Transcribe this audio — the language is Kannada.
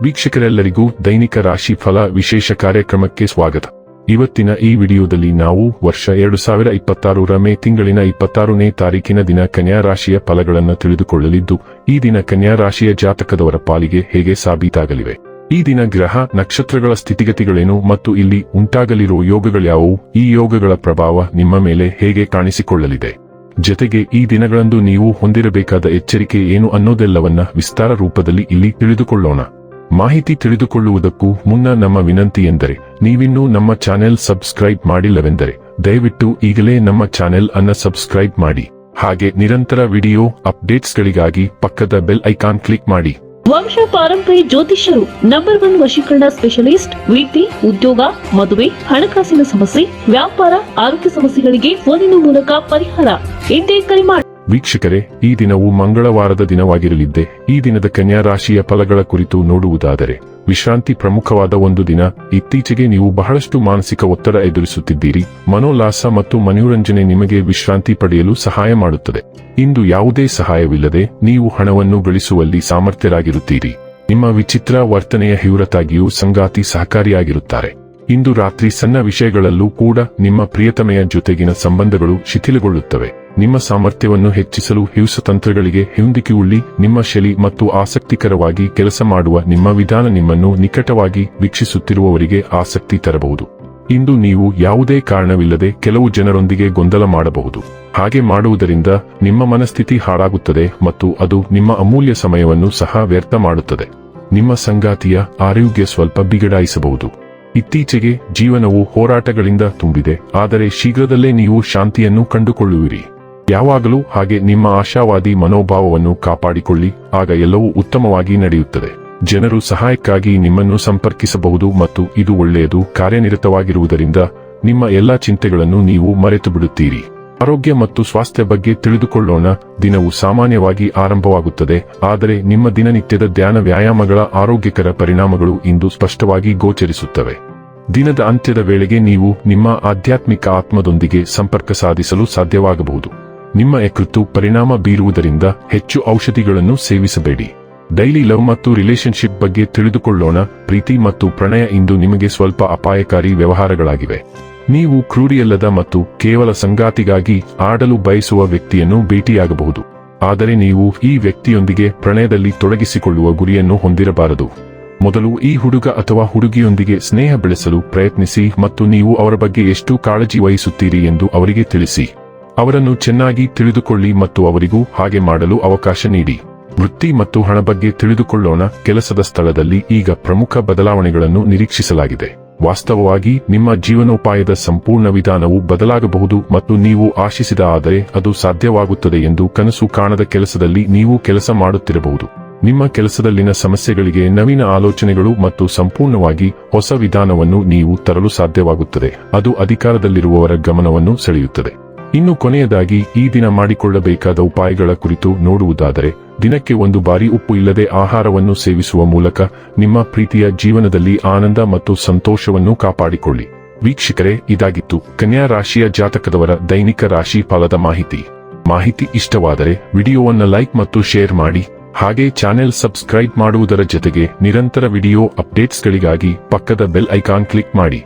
ವೀಕ್ಷಕರೆಲ್ಲರಿಗೂ ದೈನಿಕ ರಾಶಿ ಫಲ ವಿಶೇಷ ಕಾರ್ಯಕ್ರಮಕ್ಕೆ ಸ್ವಾಗತ. ಇವತ್ತಿನ ಈ ವಿಡಿಯೋದಲ್ಲಿ ನಾವು ವರ್ಷ 2026ರ ಮೇ ತಿಂಗಳಿನ 26ನೇ ತಾರೀಕಿನ ದಿನ ಕನ್ಯಾ ರಾಶಿಯ ಫಲಗಳನ್ನು ತಿಳಿದುಕೊಳ್ಳಲಿದ್ದು, ಈ ದಿನ ಕನ್ಯಾ ರಾಶಿಯ ಜಾತಕದವರ ಪಾಲಿಗೆ ಹೇಗೆ ಸಾಬೀತಾಗಲಿವೆ, ಈ ದಿನ ಗ್ರಹ ನಕ್ಷತ್ರಗಳ ಸ್ಥಿತಿಗತಿಗಳೇನು ಮತ್ತು ಇಲ್ಲಿ ಉಂಟಾಗಲಿರುವ ಯೋಗಗಳ್ಯಾವುವು, ಈ ಯೋಗಗಳ ಪ್ರಭಾವ ನಿಮ್ಮ ಮೇಲೆ ಹೇಗೆ ಕಾಣಿಸಿಕೊಳ್ಳಲಿದೆ, ಜೊತೆಗೆ ಈ ದಿನಗಳಂದು ನೀವು ಹೊಂದಿರಬೇಕಾದ ಎಚ್ಚರಿಕೆ ಏನು ಅನ್ನೋದೆಲ್ಲವನ್ನ ವಿಸ್ತಾರ ರೂಪದಲ್ಲಿ ಇಲ್ಲಿ ತಿಳಿದುಕೊಳ್ಳೋಣ. ಮಾಹಿತಿ ತಿಳಿದುಕೊಳ್ಳುವುದಕ್ಕೂ ಮುನ್ನ ನಮ್ಮ ವಿನಂತಿ ಎಂದರೆ, ನೀವಿನ್ನೂ ನಮ್ಮ ಚಾನೆಲ್ ಸಬ್ಸ್ಕ್ರೈಬ್ ಮಾಡಿಲ್ಲವೆಂದರೆ ದಯವಿಟ್ಟು ಈಗಲೇ ನಮ್ಮ ಚಾನೆಲ್ ಅನ್ನು ಸಬ್ಸ್ಕ್ರೈಬ್ ಮಾಡಿ. ಹಾಗೆ ನಿರಂತರ ವಿಡಿಯೋ ಅಪ್ಡೇಟ್ಸ್ಗಳಿಗಾಗಿ ಪಕ್ಕದ ಬೆಲ್ ಐಕಾನ್ ಕ್ಲಿಕ್ ಮಾಡಿ. ವಂಶ ಪಾರಂಪರ್ಯ ಜ್ಯೋತಿಷ್ಯರು ನಂಬರ್ 1 ವಶೀಕರಣ ಸ್ಪೆಷಲಿಸ್ಟ್. ವಿದ್ಯೆ, ಉದ್ಯೋಗ, ಮದುವೆ, ಹಣಕಾಸಿನ ಸಮಸ್ಯೆ, ವ್ಯಾಪಾರ, ಆರೋಗ್ಯ ಸಮಸ್ಯೆಗಳಿಗೆ ಫೋನಿನ ಮೂಲಕ ಪರಿಹಾರ. ಇಂದೇ ಕರೆ ಮಾಡಿ. ವೀಕ್ಷಕರೇ, ಈ ದಿನವು ಮಂಗಳವಾರದ ದಿನವಾಗಿರಲಿದ್ದೆ. ಈ ದಿನದ ಕನ್ಯಾ ರಾಶಿಯ ಫಲಗಳ ಕುರಿತು ನೋಡುವುದಾದರೆ, ವಿಶ್ರಾಂತಿ ಪ್ರಮುಖವಾದ ಒಂದು ದಿನ. ಇತ್ತೀಚೆಗೆ ನೀವು ಬಹಳಷ್ಟು ಮಾನಸಿಕ ಒತ್ತಡ ಎದುರಿಸುತ್ತಿದ್ದೀರಿ. ಮನೋಲ್ಲಾಸ ಮತ್ತು ಮನೋರಂಜನೆ ನಿಮಗೆ ವಿಶ್ರಾಂತಿ ಪಡೆಯಲು ಸಹಾಯ ಮಾಡುತ್ತದೆ. ಇಂದು ಯಾವುದೇ ಸಹಾಯವಿಲ್ಲದೆ ನೀವು ಹಣವನ್ನು ಗಳಿಸುವಲ್ಲಿ ಸಾಮರ್ಥ್ಯರಾಗಿರುತ್ತೀರಿ. ನಿಮ್ಮ ವಿಚಿತ್ರ ವರ್ತನೆಯ ಹೊರತಾಗಿಯೂ ಸಂಗಾತಿ ಸಹಕಾರಿಯಾಗಿರುತ್ತಾರೆ. ಇಂದು ರಾತ್ರಿ ಸಣ್ಣ ವಿಷಯಗಳಲ್ಲೂ ಕೂಡ ನಿಮ್ಮ ಪ್ರಿಯತಮೆಯ ಜೊತೆಗಿನ ಸಂಬಂಧಗಳು ಶಿಥಿಲಗೊಳ್ಳುತ್ತವೆ. ನಿಮ್ಮ ಸಾಮರ್ಥ್ಯವನ್ನು ಹೆಚ್ಚಿಸಲು ತಂತ್ರಗಳಿಗೆ ಹೊಂದಿಕೊಳ್ಳಿ. ನಿಮ್ಮ ಶೈಲಿ ಮತ್ತು ಆಸಕ್ತಿಕರವಾಗಿ ಕೆಲಸ ಮಾಡುವ ನಿಮ್ಮ ವಿಧಾನ ನಿಮ್ಮನ್ನು ನಿಕಟವಾಗಿ ವೀಕ್ಷಿಸುತ್ತಿರುವವರಿಗೆ ಆಸಕ್ತಿ ತರಬಹುದು. ಇಂದು ನೀವು ಯಾವುದೇ ಕಾರಣವಿಲ್ಲದೆ ಕೆಲವು ಜನರೊಂದಿಗೆ ಗೊಂದಲ ಮಾಡಬಹುದು. ಹಾಗೆ ಮಾಡುವುದರಿಂದ ನಿಮ್ಮ ಮನಸ್ಥಿತಿ ಹಾಳಾಗುತ್ತದೆ ಮತ್ತು ಅದು ನಿಮ್ಮ ಅಮೂಲ್ಯ ಸಮಯವನ್ನು ಸಹ ವ್ಯರ್ಥ ಮಾಡುತ್ತದೆ. ನಿಮ್ಮ ಸಂಗಾತಿಯ ಆರೋಗ್ಯ ಸ್ವಲ್ಪ ಬಿಗಡಾಯಿಸಬಹುದು. ಇತ್ತೀಚೆಗೆ ಜೀವನವು ಹೋರಾಟಗಳಿಂದ ತುಂಬಿದೆ, ಆದರೆ ಶೀಘ್ರದಲ್ಲೇ ನೀವು ಶಾಂತಿಯನ್ನು ಕಂಡುಕೊಳ್ಳುವಿರಿ. ಯಾವಾಗಲೂ ಹಾಗೆ ನಿಮ್ಮ ಆಶಾವಾದಿ ಮನೋಭಾವವನ್ನು ಕಾಪಾಡಿಕೊಳ್ಳಿ, ಆಗ ಎಲ್ಲವೂ ಉತ್ತಮವಾಗಿ ನಡೆಯುತ್ತದೆ. ಜನರು ಸಹಾಯಕ್ಕಾಗಿ ನಿಮ್ಮನ್ನು ಸಂಪರ್ಕಿಸಬಹುದು ಮತ್ತು ಇದು ಒಳ್ಳೆಯದು. ಕಾರ್ಯನಿರತವಾಗಿರುವುದರಿಂದ ನಿಮ್ಮ ಎಲ್ಲಾ ಚಿಂತೆಗಳನ್ನು ನೀವು ಮರೆತು ಬಿಡುತ್ತೀರಿ. ಆರೋಗ್ಯ ಮತ್ತು ಸ್ವಾಸ್ಥ್ಯ ಬಗ್ಗೆ ತಿಳಿದುಕೊಳ್ಳೋಣ. ದಿನವು ಸಾಮಾನ್ಯವಾಗಿ ಆರಂಭವಾಗುತ್ತದೆ, ಆದರೆ ನಿಮ್ಮ ದಿನನಿತ್ಯದ ಧ್ಯಾನ ವ್ಯಾಯಾಮಗಳ ಆರೋಗ್ಯಕರ ಪರಿಣಾಮಗಳು ಇಂದು ಸ್ಪಷ್ಟವಾಗಿ ಗೋಚರಿಸುತ್ತವೆ. ದಿನದ ಅಂತ್ಯದ ವೇಳೆಗೆ ನೀವು ನಿಮ್ಮ ಆಧ್ಯಾತ್ಮಿಕ ಆತ್ಮದೊಂದಿಗೆ ಸಂಪರ್ಕ ಸಾಧಿಸಲು ಸಾಧ್ಯವಾಗಬಹುದು. ನಿಮ್ಮ ಯಕೃತ್ತು ಪರಿಣಾಮ ಬೀರುವುದರಿಂದ ಹೆಚ್ಚು ಔಷಧಿಗಳನ್ನು ಸೇವಿಸಬೇಡಿ. ಡೈಲಿ ಲವ್ ಮತ್ತು ರಿಲೇಶನ್ಶಿಪ್ ಬಗ್ಗೆ ತಿಳಿದುಕೊಳ್ಳೋಣ. ಪ್ರೀತಿ ಮತ್ತು ಪ್ರಣಯ ಇಂದು ನಿಮಗೆ ಸ್ವಲ್ಪ ಅಪಾಯಕಾರಿ ವ್ಯವಹಾರಗಳಾಗಿವೆ. ನೀವು ಕ್ರೂರಿಯಲ್ಲದ ಮತ್ತು ಕೇವಲ ಸಂಗಾತಿಗಾಗಿ ಆಡಲು ಬಯಸುವ ವ್ಯಕ್ತಿಯನ್ನು ಭೇಟಿಯಾಗಬಹುದು, ಆದರೆ ನೀವು ಈ ವ್ಯಕ್ತಿಯೊಂದಿಗೆ ಪ್ರಣಯದಲ್ಲಿ ತೊಡಗಿಸಿಕೊಳ್ಳುವ ಗುರಿಯನ್ನು ಹೊಂದಿರಬಾರದು. ಮೊದಲು ಈ ಹುಡುಗ ಅಥವಾ ಹುಡುಗಿಯೊಂದಿಗೆ ಸ್ನೇಹ ಬೆಳೆಸಲು ಪ್ರಯತ್ನಿಸಿ ಮತ್ತು ನೀವು ಅವರ ಬಗ್ಗೆ ಎಷ್ಟು ಕಾಳಜಿ ವಹಿಸುತ್ತೀರಿ ಎಂದು ಅವರಿಗೆ ತಿಳಿಸಿ. ಅವರನ್ನು ಚೆನ್ನಾಗಿ ತಿಳಿದುಕೊಳ್ಳಿ ಮತ್ತು ಅವರಿಗೂ ಹಾಗೆ ಮಾಡಲು ಅವಕಾಶ ನೀಡಿ. ವೃತ್ತಿ ಮತ್ತು ಹಣ ಬಗ್ಗೆ ತಿಳಿದುಕೊಳ್ಳೋಣ. ಕೆಲಸದ ಸ್ಥಳದಲ್ಲಿ ಈಗ ಪ್ರಮುಖ ಬದಲಾವಣೆಗಳನ್ನು ನಿರೀಕ್ಷಿಸಲಾಗಿದೆ. ವಾಸ್ತವವಾಗಿ ನಿಮ್ಮ ಜೀವನೋಪಾಯದ ಸಂಪೂರ್ಣ ವಿಧಾನವು ಬದಲಾಗಬಹುದು ಮತ್ತು ನೀವು ಆಶಿಸಿದ ಆದರೆ ಅದು ಸಾಧ್ಯವಾಗುತ್ತದೆ ಎಂದು ಕನಸು ಕಾಣದ ಕೆಲಸದಲ್ಲಿ ನೀವು ಕೆಲಸ ಮಾಡುತ್ತಿರಬಹುದು. ನಿಮ್ಮ ಕೆಲಸದಲ್ಲಿನ ಸಮಸ್ಯೆಗಳಿಗೆ ನವೀನ ಆಲೋಚನೆಗಳು ಮತ್ತು ಸಂಪೂರ್ಣವಾಗಿ ಹೊಸ ವಿಧಾನವನ್ನು ನೀವು ತರಲು ಸಾಧ್ಯವಾಗುತ್ತದೆ. ಅದು ಅಧಿಕಾರದಲ್ಲಿರುವವರ ಗಮನವನ್ನು ಸೆಳೆಯುತ್ತದೆ. ಇನ್ನು ಕೊನೆಯದಾಗಿ ಈ ದಿನ ಮಾಡಿಕೊಳ್ಳಬೇಕಾದ ಉಪಾಯಗಳ ಕುರಿತು ನೋಡುವುದಾದರೆ, ದಿನಕ್ಕೆ 1 ಬಾರಿ ಉಪ್ಪು ಇಲ್ಲದೆ ಆಹಾರವನ್ನು ಸೇವಿಸುವ ಮೂಲಕ ನಿಮ್ಮ ಪ್ರೀತಿಯ ಜೀವನದಲ್ಲಿ ಆನಂದ ಮತ್ತು ಸಂತೋಷವನ್ನು ಕಾಪಾಡಿಕೊಳ್ಳಿ. ವೀಕ್ಷಕರೇ, ಇದಾಗಿತ್ತು ಕನ್ಯಾ ರಾಶಿಯ ಜಾತಕದವರ ದೈನಿಕ ರಾಶಿ ಫಲದ ಮಾಹಿತಿ ಇಷ್ಟವಾದರೆ ವಿಡಿಯೋವನ್ನು ಲೈಕ್ ಮತ್ತು ಶೇರ್ ಮಾಡಿ. ಹಾಗೆ ಚಾನೆಲ್ ಸಬ್ಸ್ಕ್ರೈಬ್ ಮಾಡುವುದರ ಜೊತೆಗೆ ನಿರಂತರ ವಿಡಿಯೋ ಅಪ್ಡೇಟ್ಸ್ಗಳಿಗಾಗಿ ಪಕ್ಕದ ಬೆಲ್ ಐಕಾನ್ ಕ್ಲಿಕ್ ಮಾಡಿ.